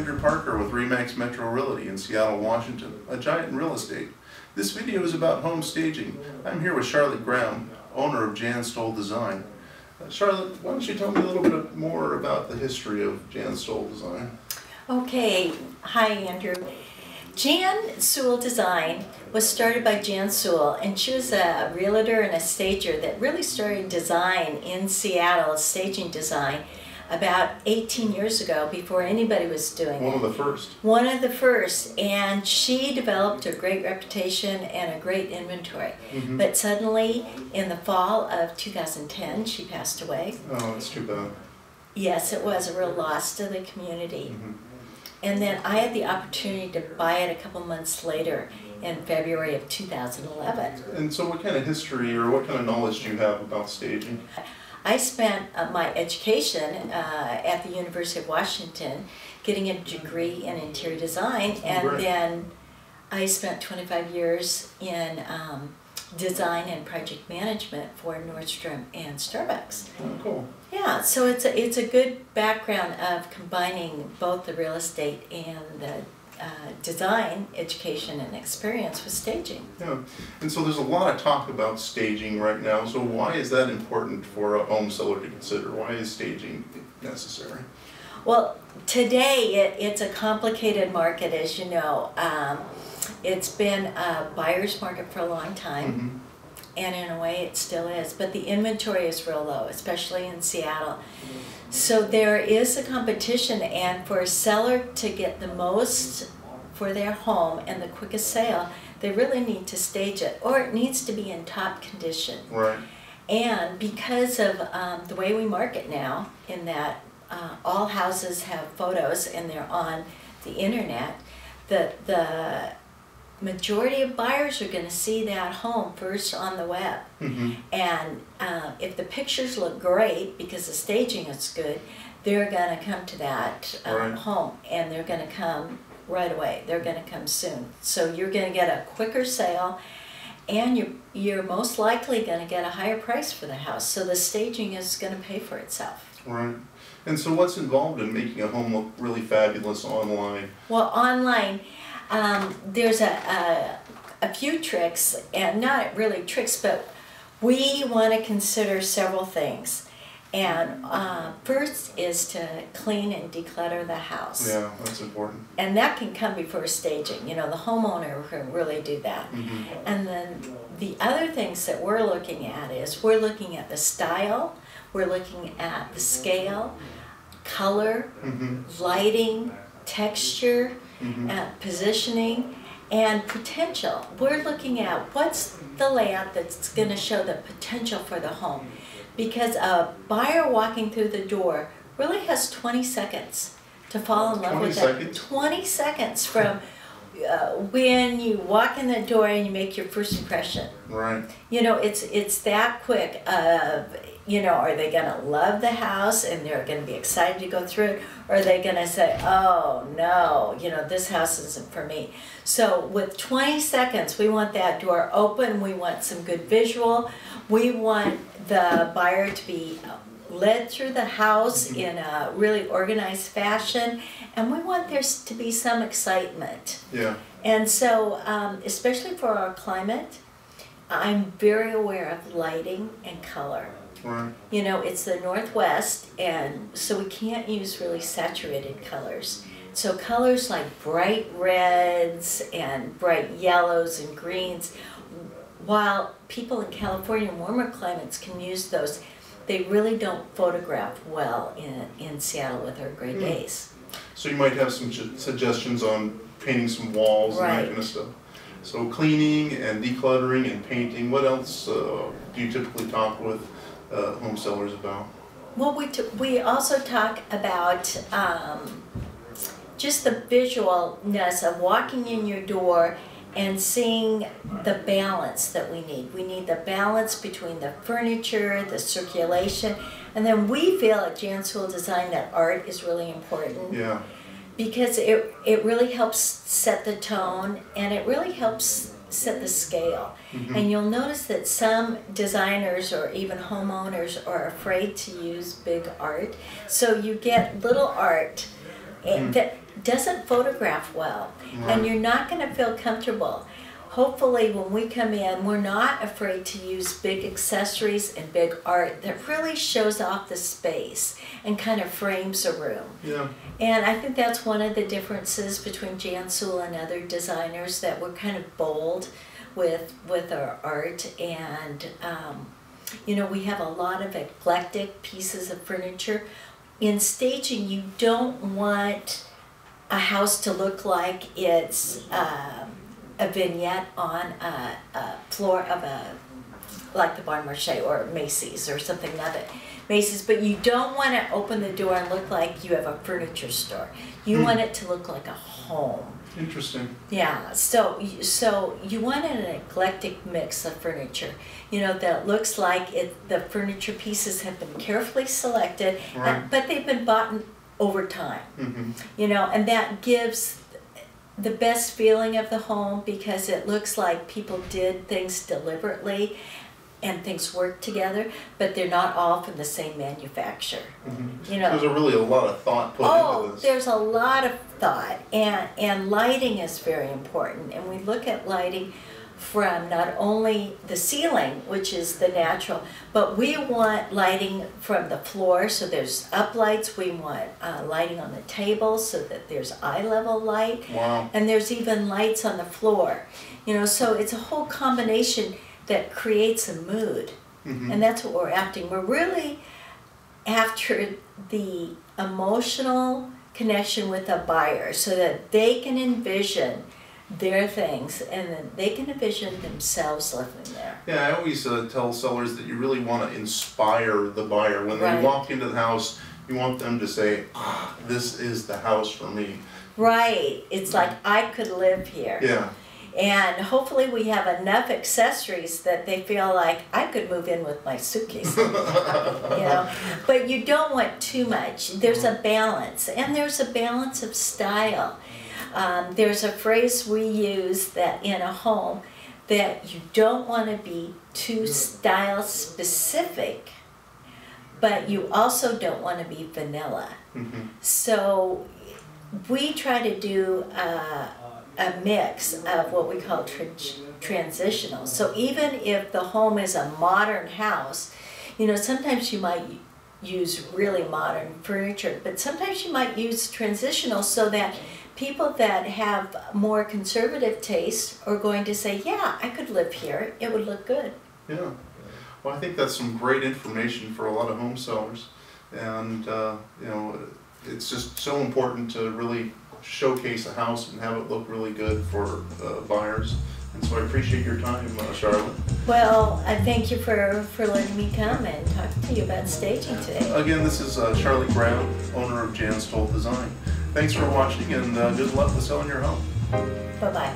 Andrew Parker with Remax Metro Realty in Seattle, Washington, a giant in real estate. This video is about home staging. I'm here with Charlotte Graham, owner of Jan Sewell Design. Charlotte, why don't you tell me a little bit more about the history of Jan Sewell Design? Okay, hi Andrew. Jan Sewell Design was started by Jan Sewell, and she was a realtor and a stager that really started design in Seattle, staging design, about 18 years ago, before anybody was doing it. One of the first. One of the first, and she developed a great reputation and a great inventory. But suddenly, in the fall of 2010, she passed away. Oh, that's too bad. Yes, it was a real loss to the community. And then I had the opportunity to buy it a couple months later in February of 2011. And so what kind of history or what kind of knowledge do you have about staging? I spent my education at the University of Washington getting a degree in interior design, and then I spent 25 years in design and project management for Nordstrom and Starbucks. Oh, cool. Yeah, so it's a good background of combining both the real estate and the design education and experience with staging. Yeah, and so there's a lot of talk about staging right now. So why is that important for a home seller to consider? Why is staging necessary? Well, today it's a complicated market, as you know. It's been a buyer's market for a long time, and in a way it still is, but the inventory is real low, especially in Seattle. So there is a competition, and for a seller to get the most for their home and the quickest sale, they really need to stage it, or it needs to be in top condition. Right. And because of the way we market now, in that all houses have photos and they're on the internet, the majority of buyers are going to see that home first on the web. And if the pictures look great because the staging is good, they're going to come to that home, and they're going to come right away. They're going to come soon. So you're going to get a quicker sale, and you're most likely going to get a higher price for the house. So the staging is going to pay for itself. Right. And so what's involved in making a home look really fabulous online? Well, online, there's a few tricks, and not really tricks, but we want to consider several things. And first is to clean and declutter the house. Yeah, that's important. And that can come before staging. You know, the homeowner can really do that. And then the other things that we're looking at is we're looking at the style, we're looking at the scale, color, lighting, texture, positioning, and potential. We're looking at what's the layout that's going to show the potential for the home. Because a buyer walking through the door really has 20 seconds to fall in love with it. 20 seconds from when you walk in the door and you make your first impression. Right. You know, it's that quick of, you know, are they going to love the house and they're going to be excited to go through it, or are they going to say, oh no, you know, this house isn't for me. So with 20 seconds, we want that door open, we want some good visual, we want the buyer to be led through the house in a really organized fashion, and we want there to be some excitement. Yeah. And so, especially for our climate, I'm very aware of lighting and color. Right. You know, it's the Northwest, and so we can't use really saturated colors. So colors like bright reds and bright yellows and greens, while people in California and warmer climates can use those, they really don't photograph well in Seattle with our gray days. So you might have some suggestions on painting some walls and that kind of stuff. So cleaning and decluttering and painting, what else do you typically talk with home sellers about? Well, we also talk about just the visualness of walking in your door and seeing the balance that we need. We need the balance between the furniture, the circulation, and then we feel at Jan Sewell Design that art is really important. Yeah. Because it really helps set the tone, and it really helps set the scale. And you'll notice that some designers or even homeowners are afraid to use big art. So you get little art that doesn't photograph well, and you're not going to feel comfortable. Hopefully when we come in, we're not afraid to use big accessories and big art that really shows off the space and kind of frames a room. Yeah. And I think that's one of the differences between Jan Sewell and other designers, that we're kind of bold with our art. And you know, we have a lot of eclectic pieces of furniture. In staging, you don't want a house to look like it's a vignette on a floor of like the Bon Marché or Macy's or something like that. Macy's, but you don't want to open the door and look like you have a furniture store. You want it to look like a home. Interesting. Yeah, so you want an eclectic mix of furniture. You know, that looks like the furniture pieces have been carefully selected, but they've been bought over time. You know, and that gives the best feeling of the home, because it looks like people did things deliberately and things work together, but they're not all from the same manufacturer. You know, there's really a lot of thought put into this. There's a lot of thought, and lighting is very important. And we look at lighting from not only the ceiling, which is the natural, but we want lighting from the floor, so there's uplights. We want lighting on the table so that there's eye level light. Wow. And there's even lights on the floor. You know, so it's a whole combination that creates a mood. And that's what we're after. We're really after the emotional connection with a buyer, so that they can envision their things, and then they can envision themselves living there. Yeah, I always tell sellers that you really want to inspire the buyer. When they walk into the house, you want them to say, ah, this is the house for me. Right. It's like, I could live here. Yeah. And hopefully we have enough accessories that they feel like, I could move in with my suitcase. You know? But you don't want too much. There's a balance, and there's a balance of style. There's a phrase we use that in a home, that you don't want to be too style specific, but you also don't want to be vanilla. So we try to do a mix of what we call transitional. So even if the home is a modern house, you know, sometimes you might use really modern furniture, but sometimes you might use transitional, so that people that have more conservative taste are going to say, yeah, I could live here, it would look good. Yeah. Well, I think that's some great information for a lot of home sellers. And, you know, it's just so important to really showcase a house and have it look really good for buyers. And so I appreciate your time, Charlotte. Well, I thank you for letting me come and talk to you about staging today. Again, this is Charlotte Brown, owner of Jan Sewell Design. Thanks for watching, and good luck with selling your home. Bye-bye.